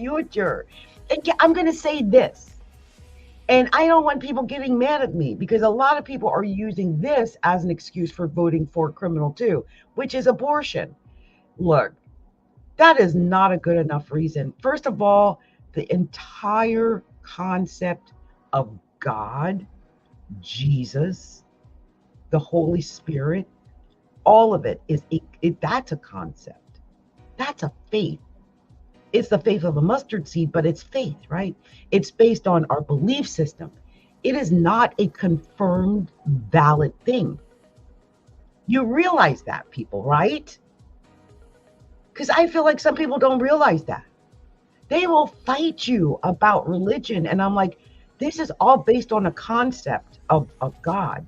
future. And I'm going to say this, and I don't want people getting mad at me because a lot of people are using this as an excuse for voting for criminal too, which is abortion. Look, that is not a good enough reason. First of all, the entire concept of God, Jesus, the Holy Spirit, all of it is that's a concept. That's a faith. It's the faith of a mustard seed, but it's faith, right? It's based on our belief system. It is not a confirmed, valid thing. You realize that, people, right? Because I feel like some people don't realize that. They will fight you about religion. And I'm like, this is all based on a concept of God.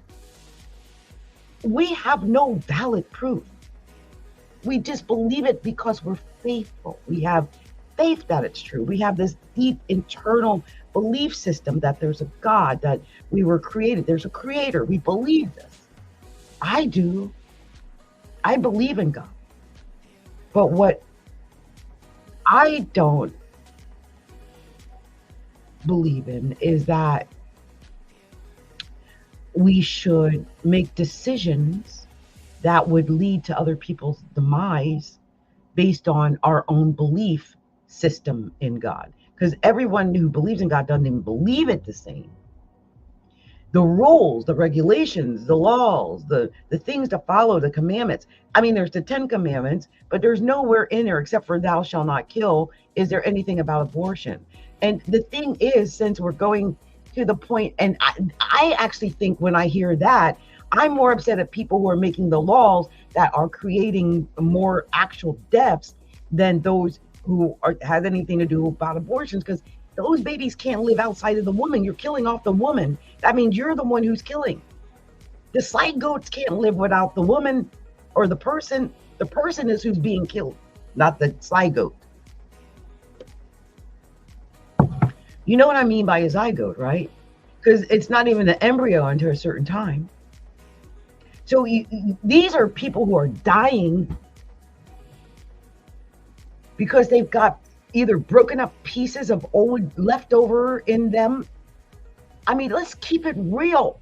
We have no valid proof. We just believe it because we're faithful. We have faith that it's true. We have this deep internal belief system that there's a God, that we were created. There's a creator. We believe this. I do. I believe in God. But what I don't believe in is that we should make decisions that would lead to other people's demise based on our own belief system in God. Because everyone who believes in God doesn't even believe it the same. The rules, the regulations, the laws, the things to follow, the commandments. I mean, there's the 10 commandments, but there's nowhere in there except for thou shalt not kill. Is there anything about abortion? And the thing is, since we're going to the point, and I actually think when I hear that, I'm more upset at people who are making the laws that are creating more actual deaths than those who has anything to do about abortions, because those babies can't live outside of the woman. You're killing off the woman. That means you're the one who's killing. The side goats can't live without the woman or the person. The person is who's being killed, not the side goat. You know what I mean by a zygote, right? Because it's not even an embryo until a certain time. So these are people who are dying because they've got either broken up pieces of old leftover in them. I mean, let's keep it real.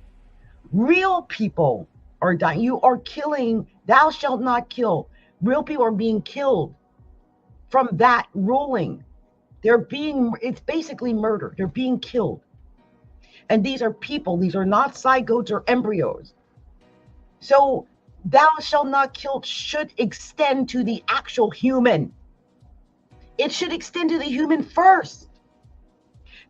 Real people are dying. You are killing. Thou shalt not kill. Real people are being killed from that ruling. It's basically murder. They're being killed. And these are people. These are not zygotes or embryos. So thou shalt not kill should extend to the actual human. It should extend to the human first.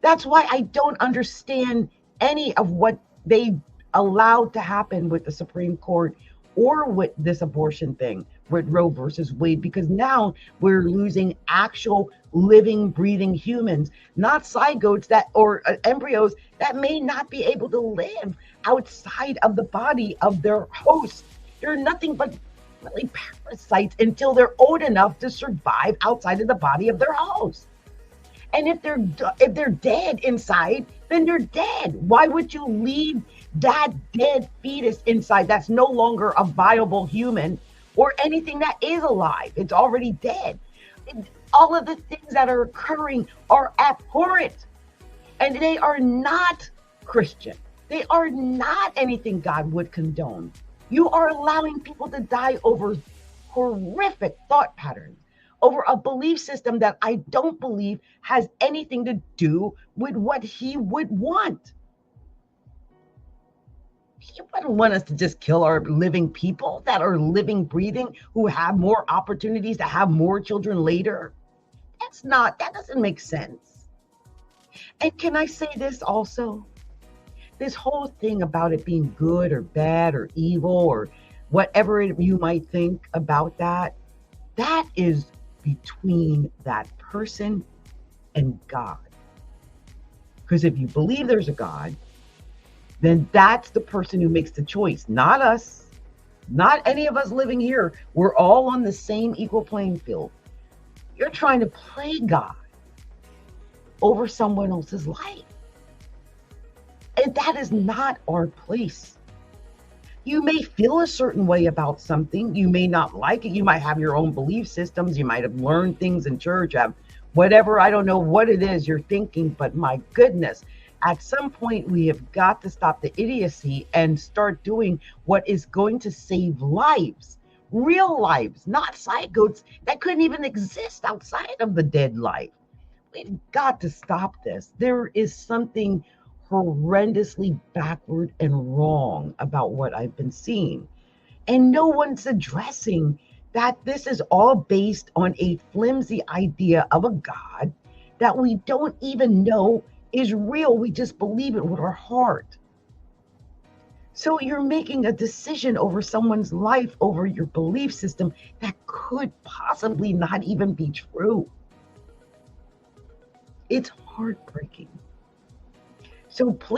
That's why I don't understand any of what they allowed to happen with the Supreme Court or with this abortion thing with Roe versus Wade, because now we're losing actual living, breathing humans, not zygotes or embryos that may not be able to live outside of the body of their host. They're nothing but really parasites until they're old enough to survive outside of the body of their host. And if they're dead inside, then they're dead. Why would you leave that dead fetus inside that's no longer a viable human or anything that is alive? It's already dead. All of the things that are occurring are abhorrent, and they are not Christian. They are not anything God would condone. You are allowing people to die over horrific thought patterns, over a belief system that I don't believe has anything to do with what he would want. He wouldn't want us to just kill our living people that are living, breathing, who have more opportunities to have more children later. That doesn't make sense. And can I say this also? This whole thing about it being good or bad or evil or whatever you might think about that is between that person and God. Because if you believe there's a God, then that's the person who makes the choice, not us, not any of us living here. We're all on the same equal playing field. You're trying to play God over someone else's life. And that is not our place. You may feel a certain way about something. You may not like it. You might have your own belief systems. You might have learned things in church, have Whatever, I don't know what it is you're thinking, but my goodness, at some point we have got to stop the idiocy and start doing what is going to save lives, real lives, not psychotes that couldn't even exist outside of the dead life. We've got to stop this. There is something horrendously backward and wrong about what I've been seeing. And no one's addressing that this is all based on a flimsy idea of a God that we don't even know is real. We just believe it with our heart. So you're making a decision over someone's life, over your belief system that could possibly not even be true. It's heartbreaking. So please.